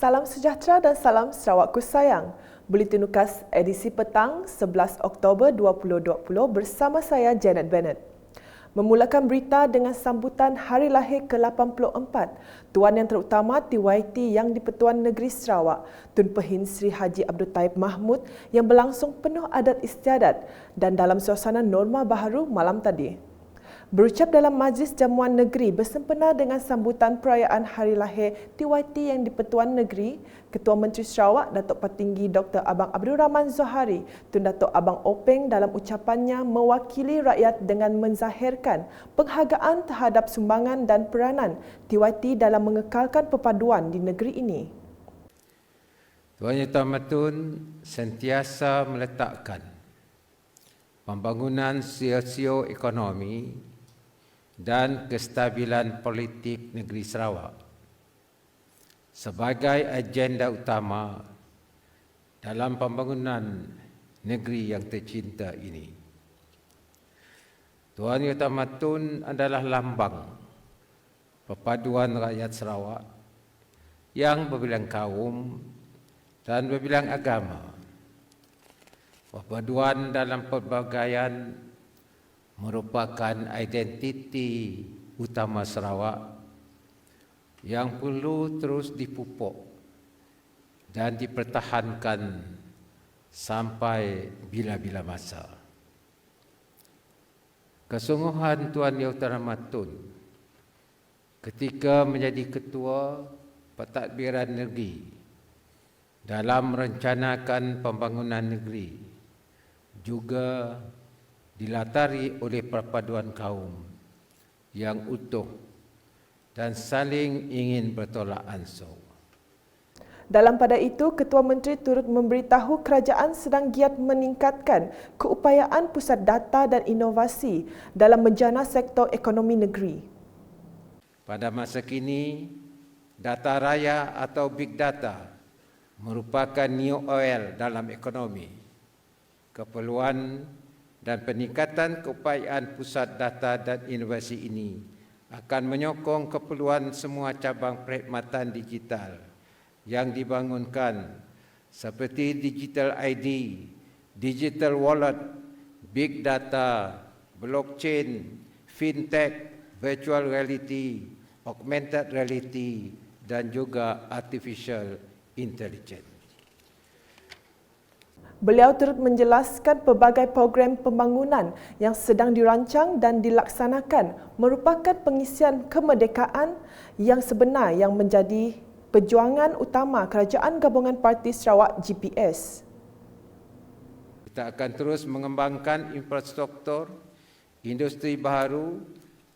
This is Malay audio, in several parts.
Salam sejahtera dan salam Sarawakku sayang. Buletin Ukas edisi petang 11 Oktober 2020 bersama saya Janet Bennett. Memulakan berita dengan sambutan Hari Lahir ke-84 Tuan Yang Terutama TYT Yang di-Pertuan Negeri Sarawak, Tun Pehin Sri Haji Abdul Taib Mahmud yang berlangsung penuh adat istiadat dan dalam suasana norma baharu malam tadi. Berucap dalam Majlis Jamuan Negeri bersempena dengan sambutan perayaan Hari Lahir TYT Yang di-Pertuan Negeri, Ketua Menteri Sarawak Datuk Petinggi Dr. Abang Abdul Rahman Zohari, Tun Datuk Abang Openg dalam ucapannya mewakili rakyat dengan menzahirkan penghargaan terhadap sumbangan dan peranan TYT dalam mengekalkan perpaduan di negeri ini. Tuan Yang Terhormat sentiasa meletakkan pembangunan sosio-ekonomi dan kestabilan politik negeri Sarawak sebagai agenda utama dalam pembangunan negeri yang tercinta ini. Tuan Yang Terhormat adalah lambang perpaduan rakyat Sarawak yang berbilang kaum dan berbilang agama. Perpaduan dalam pelbagaian merupakan identiti utama Sarawak yang perlu terus dipupuk dan dipertahankan sampai bila-bila masa. Kesungguhan Tuan Yang Terhormat ketika menjadi Ketua Pentadbiran Negeri dalam merencanakan pembangunan negeri juga dilatari oleh perpaduan kaum yang utuh dan saling ingin bertolak ansur. Dalam pada itu, Ketua Menteri turut memberitahu kerajaan sedang giat meningkatkan keupayaan pusat data dan inovasi dalam menjana sektor ekonomi negeri. Pada masa kini, data raya atau big data merupakan new oil dalam ekonomi. Keperluan dan peningkatan keupayaan pusat data dan inovasi ini akan menyokong keperluan semua cabang perkhidmatan digital yang dibangunkan seperti digital ID, digital wallet, big data, blockchain, fintech, virtual reality, augmented reality dan juga artificial intelligence. Beliau turut menjelaskan pelbagai program pembangunan yang sedang dirancang dan dilaksanakan merupakan pengisian kemerdekaan yang sebenar yang menjadi perjuangan utama Kerajaan Gabungan Parti Sarawak GPS. Kita akan terus mengembangkan infrastruktur, industri baharu,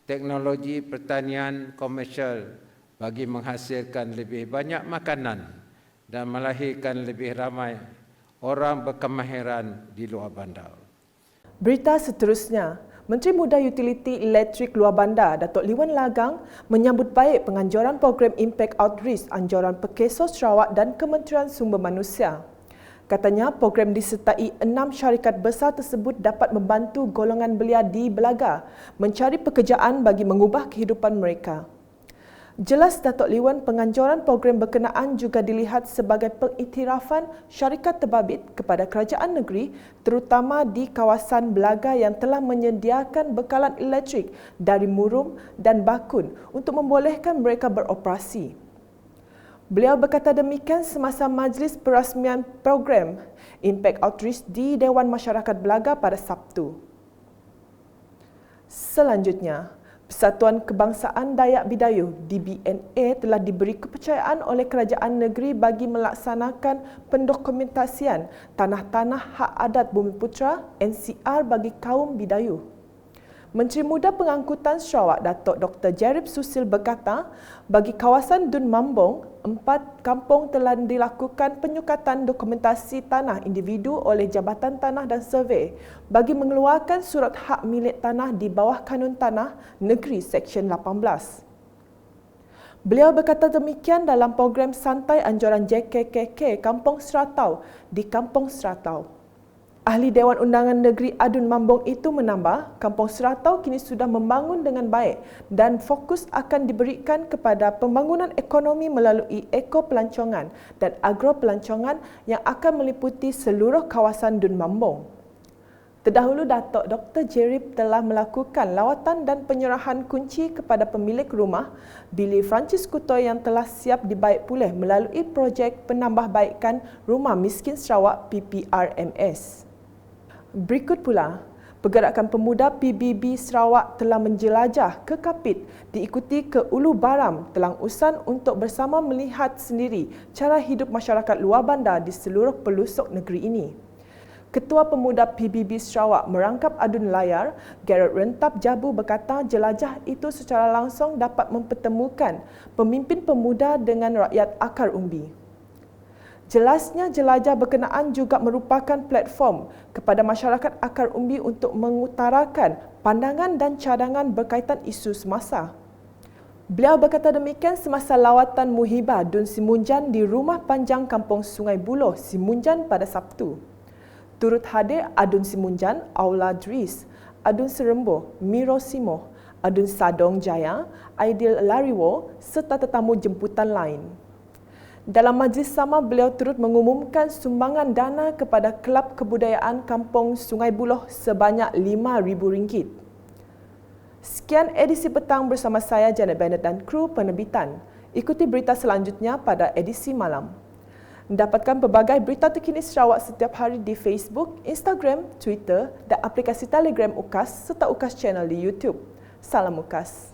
teknologi pertanian komersial bagi menghasilkan lebih banyak makanan dan melahirkan lebih ramai orang berkemahiran di luar bandar. Berita seterusnya, Menteri Muda Utiliti Elektrik Luar Bandar, Datuk Liwan Lagang, menyambut baik penganjuran program Impact Outreach Anjuran Pekeso Sarawak dan Kementerian Sumber Manusia. Katanya, program disertai 6 syarikat besar tersebut dapat membantu golongan belia di Belaga mencari pekerjaan bagi mengubah kehidupan mereka. Jelas Datuk Liwan, penganjuran program berkenaan juga dilihat sebagai pengiktirafan syarikat terbabit kepada kerajaan negeri terutama di kawasan Belaga yang telah menyediakan bekalan elektrik dari Murum dan Bakun untuk membolehkan mereka beroperasi. Beliau berkata demikian semasa majlis perasmian program Impact Outreach di Dewan Masyarakat Belaga pada Sabtu. Selanjutnya, Persatuan Kebangsaan Dayak Bidayuh DBNA telah diberi kepercayaan oleh kerajaan negeri bagi melaksanakan pendokumentasian tanah-tanah hak adat Bumiputera NCR bagi kaum Bidayuh. Menteri Muda Pengangkutan Sarawak Datuk Dr. Jerib Susil berkata, bagi kawasan Dun Mambong, 4 kampung telah dilakukan penyukatan dokumentasi tanah individu oleh Jabatan Tanah dan Survey bagi mengeluarkan surat hak milik tanah di bawah Kanun Tanah Negeri Seksyen 18. Beliau berkata demikian dalam program santai anjuran JKKK Kampung Seratau di Kampung Seratau. Ahli Dewan Undangan Negeri Adun Mambong itu menambah, Kampung Seratau kini sudah membangun dengan baik dan fokus akan diberikan kepada pembangunan ekonomi melalui eko-pelancongan dan agro-pelancongan yang akan meliputi seluruh kawasan Dun Mambong. Terdahulu, Datuk Dr. Jerip telah melakukan lawatan dan penyerahan kunci kepada pemilik rumah Billy Francis Kutoy yang telah siap dibaik pulih melalui projek penambahbaikan Rumah Miskin Sarawak PPRMS. Berikut pula, pergerakan pemuda PBB Sarawak telah menjelajah ke Kapit diikuti ke Ulu Baram, Telang Usan untuk bersama melihat sendiri cara hidup masyarakat luar bandar di seluruh pelosok negeri ini. Ketua Pemuda PBB Sarawak Merangkap Adun Layar, Garrett Rentap Jabu berkata jelajah itu secara langsung dapat mempertemukan pemimpin pemuda dengan rakyat akar umbi. Jelasnya jelajah berkenaan juga merupakan platform kepada masyarakat akar umbi untuk mengutarakan pandangan dan cadangan berkaitan isu semasa. Beliau berkata demikian semasa lawatan Muhibah Dun Simunjan di Rumah Panjang Kampung Sungai Buloh, Simunjan pada Sabtu. Turut hadir Adun Simunjan, Aula Dris, Adun Seremboh, Miro Simoh, Adun Sadong Jaya, Aidil Lariwo serta tetamu jemputan lain. Dalam majlis sama, beliau turut mengumumkan sumbangan dana kepada Kelab Kebudayaan Kampung Sungai Buloh sebanyak RM5,000. Sekian edisi petang bersama saya, Janet Bennett dan kru penerbitan. Ikuti berita selanjutnya pada edisi malam. Dapatkan pelbagai berita terkini Sarawak setiap hari di Facebook, Instagram, Twitter dan aplikasi Telegram UKAS serta UKAS Channel di YouTube. Salam UKAS.